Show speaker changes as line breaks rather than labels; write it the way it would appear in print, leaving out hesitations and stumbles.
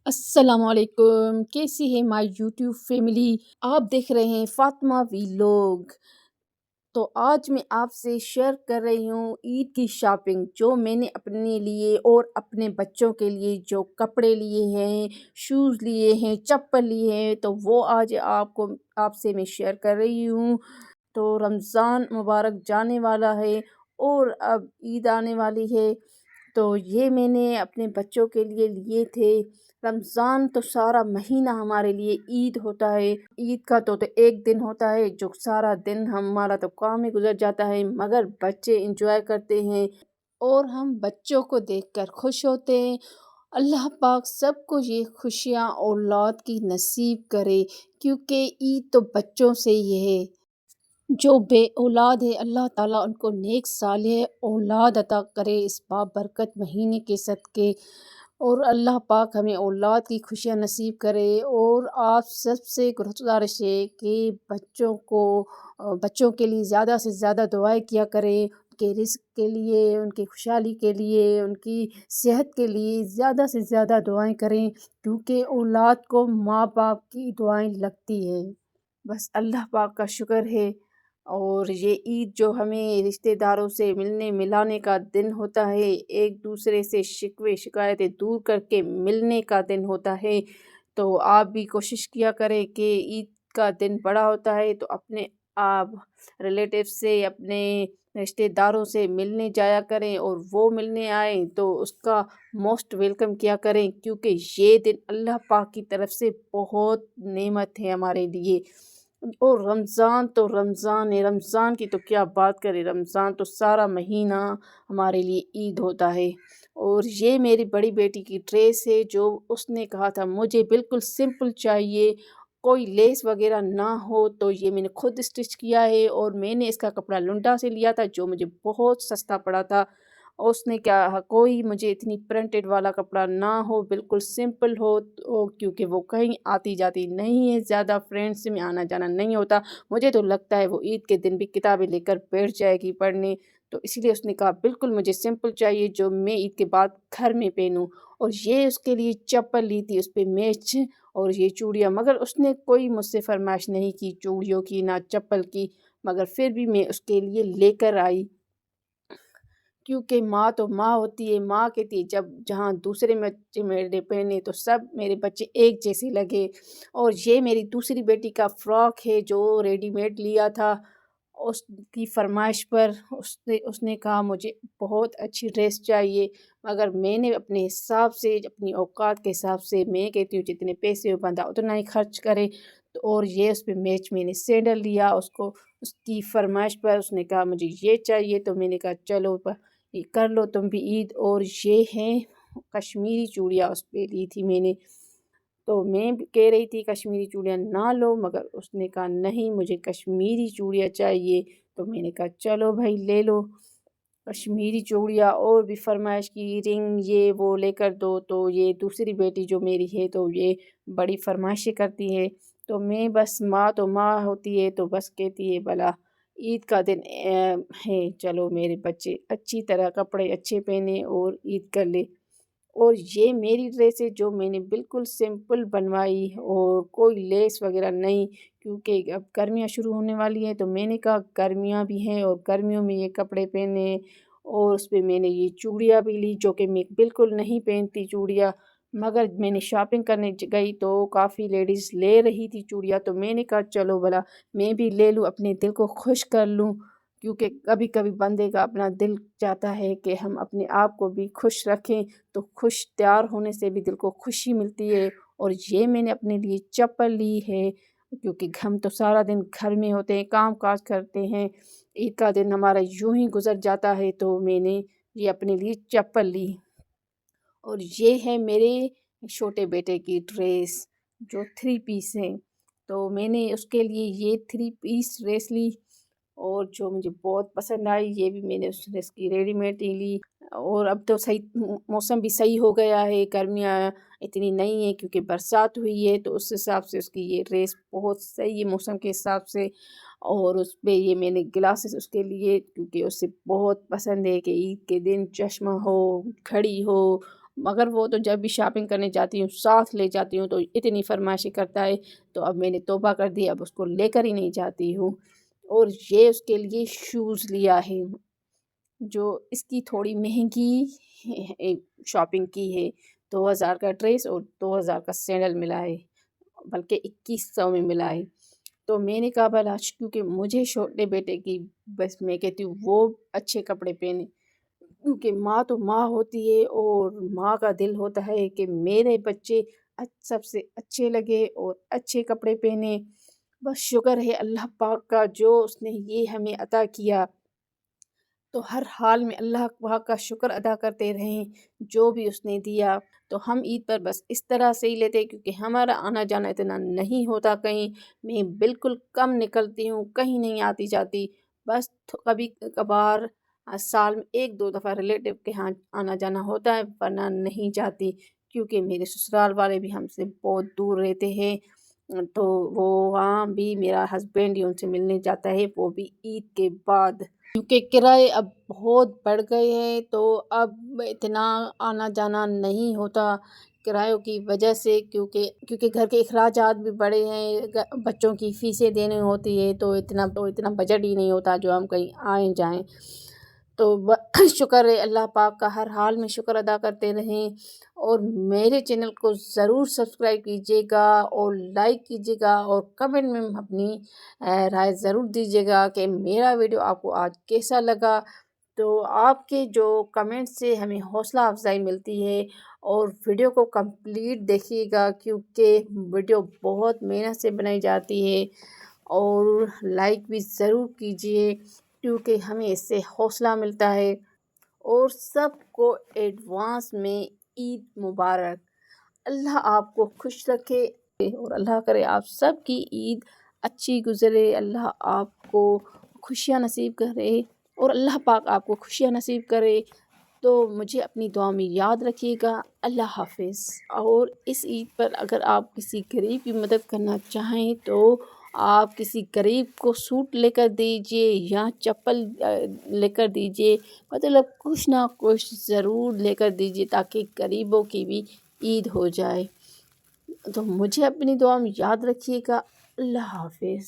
السلام علیکم، کیسی ہے مائی یوٹیوب فیملی؟ آپ دیکھ رہے ہیں فاطمہ ویلوگ۔ تو آج میں آپ سے شیئر کر رہی ہوں عید کی شاپنگ، جو میں نے اپنے لیے اور اپنے بچوں کے لیے جو کپڑے لیے ہیں، شوز لیے ہیں، چپل لیے ہیں، تو وہ آج آپ سے میں شیئر کر رہی ہوں۔ تو رمضان مبارک جانے والا ہے اور اب عید آنے والی ہے، تو یہ میں نے اپنے بچوں کے لیے لیے تھے۔ رمضان تو سارا مہینہ ہمارے لیے عید ہوتا ہے۔ عید کا تو ایک دن ہوتا ہے جو سارا دن ہمارا تو کام میں گزر جاتا ہے، مگر بچے انجوائے کرتے ہیں اور ہم بچوں کو دیکھ کر خوش ہوتے ہیں۔ اللہ پاک سب کو یہ خوشیاں اولاد کی نصیب کرے، کیونکہ عید تو بچوں سے ہی ہے۔ جو بے اولاد ہے اللہ تعالیٰ ان کو نیک صالح اولاد عطا کرے اس بابرکت مہینے کے صدقے، اور اللہ پاک ہمیں اولاد کی خوشیاں نصیب کرے۔ اور آپ سب سے گزارش ہے کہ بچوں کے لیے زیادہ سے زیادہ دعائیں کیا کریں، ان کے رزق کے لیے، ان کی خوشحالی کے لیے، ان کی صحت کے لیے زیادہ سے زیادہ دعائیں کریں، کیونکہ اولاد کو ماں باپ کی دعائیں لگتی ہے۔ بس اللہ پاک کا شکر ہے۔ اور یہ عید جو ہمیں رشتہ داروں سے ملنے ملانے کا دن ہوتا ہے، ایک دوسرے سے شکوے شکایتیں دور کر کے ملنے کا دن ہوتا ہے، تو آپ بھی کوشش کیا کریں کہ عید کا دن بڑا ہوتا ہے تو اپنے آپ ریلیٹیو سے، اپنے رشتہ داروں سے ملنے جایا کریں، اور وہ ملنے آئیں تو اس کا موسٹ ویلکم کیا کریں، کیونکہ یہ دن اللہ پاک کی طرف سے بہت نعمت ہے ہمارے لیے۔ اور رمضان تو رمضان ہے، رمضان کی تو کیا بات کریں، رمضان تو سارا مہینہ ہمارے لیے عید ہوتا ہے۔ اور یہ میری بڑی بیٹی کی ڈریس ہے، جو اس نے کہا تھا مجھے بالکل سمپل چاہیے، کوئی لیس وغیرہ نہ ہو، تو یہ میں نے خود اسٹچ کیا ہے، اور میں نے اس کا کپڑا لنڈا سے لیا تھا جو مجھے بہت سستا پڑا تھا۔ اس نے کیا کوئی مجھے اتنی پرنٹڈ والا کپڑا نہ ہو، بالکل سمپل ہو، کیونکہ وہ کہیں آتی جاتی نہیں ہے، زیادہ فرینڈس میں آنا جانا نہیں ہوتا۔ مجھے تو لگتا ہے وہ عید کے دن بھی کتابیں لے کر بیٹھ جائے گی پڑھنے، تو اسی لیے اس نے کہا بالکل مجھے سمپل چاہیے جو میں عید کے بعد گھر میں پہنوں۔ اور یہ اس کے لیے چپل لی تھی اس پہ میچ، اور یہ چوڑیاں، مگر اس نے کوئی مجھ سے فرمائش نہیں کی چوڑیوں کی نہ چپل کی، مگر پھر بھی میں اس کے لیے لے کر آئی، کیونکہ ماں تو ماں ہوتی ہے۔ ماں کہتی ہے جہاں دوسرے بچے میرے پہنے تو سب میرے بچے ایک جیسے لگے۔ اور یہ میری دوسری بیٹی کا فراک ہے جو ریڈی میڈ لیا تھا، اس کی فرمائش پر اس نے کہا مجھے بہت اچھی ڈریس چاہیے، مگر میں نے اپنے حساب سے، اپنی اوقات کے حساب سے، میں کہتی ہوں جتنے پیسے ہو بندہ اتنا ہی خرچ کرے، اور یہ اس پہ میچ میں نے سینڈل لیا اس کو، اس کی فرمائش پر اس نے کہا مجھے یہ چاہیے، تو میں نے کہا چلو یہ کر لو تم بھی عید۔ اور یہ ہیں کشمیری چوڑیاں اس پہ لی تھی میں نے، تو میں کہہ رہی تھی کشمیری چوڑیاں نہ لو، مگر اس نے کہا نہیں مجھے کشمیری چوڑیاں چاہیے، تو میں نے کہا چلو بھائی لے لو کشمیری چوڑیاں۔ اور بھی فرمائش کی رنگ یہ وہ لے کر دو، تو یہ دوسری بیٹی جو میری ہے تو یہ بڑی فرمائشیں کرتی ہے، تو میں بس ماں تو ماں ہوتی ہے، تو بس کہتی ہے بھلا عید کا دن ہے، چلو میرے بچے اچھی طرح کپڑے اچھے پہنے اور عید کر لے۔ اور یہ میری ڈریس ہے جو میں نے بالکل سمپل بنوائی، اور کوئی لیس وغیرہ نہیں، کیونکہ اب گرمیاں شروع ہونے والی ہیں، تو میں نے کہا گرمیاں بھی ہیں اور گرمیوں میں یہ کپڑے پہنے، اور اس پہ میں نے یہ چوڑیاں بھی لی جو کہ میں بالکل نہیں پہنتی چوڑیاں، مگر میں نے شاپنگ کرنے گئی تو کافی لیڈیز لے رہی تھی چوڑیاں، تو میں نے کہا چلو بھلا میں بھی لے لوں، اپنے دل کو خوش کر لوں، کیونکہ کبھی کبھی بندے کا اپنا دل چاہتا ہے کہ ہم اپنے آپ کو بھی خوش رکھیں، تو خوش تیار ہونے سے بھی دل کو خوشی ملتی ہے۔ اور یہ میں نے اپنے لیے چپل لی ہے، کیونکہ ہم تو سارا دن گھر میں ہوتے ہیں، کام کاج کرتے ہیں، عید کا دن ہمارا یوں ہی گزر جاتا ہے، تو میں نے یہ اپنے لیے چپل لی۔ اور یہ ہے میرے چھوٹے بیٹے کی ڈریس جو 3 پیس ہے، تو میں نے اس کے لیے یہ 3 پیس ڈریس لی، اور جو مجھے بہت پسند آئی، یہ بھی میں نے اس ڈریس کی ریڈی میڈ ہی لی۔ اور اب تو صحیح موسم بھی صحیح ہو گیا ہے، گرمیاں اتنی نہیں ہیں کیونکہ برسات ہوئی ہے، تو اس حساب سے اس کی یہ ڈریس بہت صحیح ہے موسم کے حساب سے۔ اور اس پہ یہ میں نے گلاسز اس کے لیے، کیونکہ اسے بہت پسند ہے کہ عید کے دن چشمہ ہو، گھڑی ہو، مگر وہ تو جب بھی شاپنگ کرنے جاتی ہوں ساتھ لے جاتی ہوں تو اتنی فرمائشیں کرتا ہے، تو اب میں نے توبہ کر دی، اب اس کو لے کر ہی نہیں جاتی ہوں۔ اور یہ اس کے لیے شوز لیا ہے، جو اس کی تھوڑی مہنگی شاپنگ کی ہے۔ 2000 کا ڈریس اور 2000 کا سینڈل ملا ہے، بلکہ 2100 میں ملا ہے۔ تو میں نے کہا بھلا کیونکہ مجھے چھوٹے بیٹے کی بس میں کہتی ہوں وہ اچھے کپڑے پہنے، کیونکہ ماں تو ماں ہوتی ہے اور ماں کا دل ہوتا ہے کہ میرے بچے سب سے اچھے لگے اور اچھے کپڑے پہنے۔ بس شکر ہے اللہ پاک کا جو اس نے یہ ہمیں عطا کیا، تو ہر حال میں اللہ پاک کا شکر ادا کرتے رہیں جو بھی اس نے دیا۔ تو ہم عید پر بس اس طرح سے ہی لیتے کیونکہ ہمارا آنا جانا اتنا نہیں ہوتا کہیں، میں بالکل کم نکلتی ہوں، کہیں نہیں آتی جاتی، بس کبھی کبھار سال میں 1-2 دفعہ ریلیٹیو کے ہاں آنا جانا ہوتا ہے، ورنہ نہیں جاتی، کیونکہ میرے سسرال والے بھی ہم سے بہت دور رہتے ہیں، تو وہ وہاں بھی میرا ہسبینڈ ہی ان سے ملنے جاتا ہے، وہ بھی عید کے بعد، کیونکہ کرائے اب بہت بڑھ گئے ہیں تو اب اتنا آنا جانا نہیں ہوتا کرایوں کی وجہ سے، کیونکہ گھر کے اخراجات بھی بڑے ہیں، بچوں کی فیسیں دینے ہوتی ہے، تو اتنا بجٹ ہی نہیں ہوتا جو ہم کہیں آئیں جائیں۔ تو شکر ہے اللہ پاک کا، ہر حال میں شکر ادا کرتے رہیں، اور میرے چینل کو ضرور سبسکرائب کیجیے گا اور لائک کیجیے گا اور کمنٹ میں اپنی رائے ضرور دیجیے گا کہ میرا ویڈیو آپ کو آج کیسا لگا۔ تو آپ کے جو کمنٹ سے ہمیں حوصلہ افزائی ملتی ہے، اور ویڈیو کو کمپلیٹ دیکھیے گا کیونکہ ویڈیو بہت محنت سے بنائی جاتی ہے، اور لائک بھی ضرور کیجیے کیونکہ ہمیں اس سے حوصلہ ملتا ہے۔ اور سب کو ایڈوانس میں عید مبارک۔ اللہ آپ کو خوش رکھے اور اللہ کرے آپ سب کی عید اچھی گزرے، اللہ آپ کو خوشیاں نصیب کرے اور اللہ پاک آپ کو خوشیاں نصیب کرے۔ تو مجھے اپنی دعا میں یاد رکھیے گا۔ اللہ حافظ۔ اور اس عید پر اگر آپ کسی غریب کی مدد کرنا چاہیں تو آپ کسی غریب کو سوٹ لے کر دیجئے یا چپل لے کر دیجئے، مطلب کچھ نہ کچھ ضرور لے کر دیجئے تاکہ غریبوں کی بھی عید ہو جائے۔ تو مجھے اپنی دعا میں یاد رکھیے گا۔ اللہ حافظ۔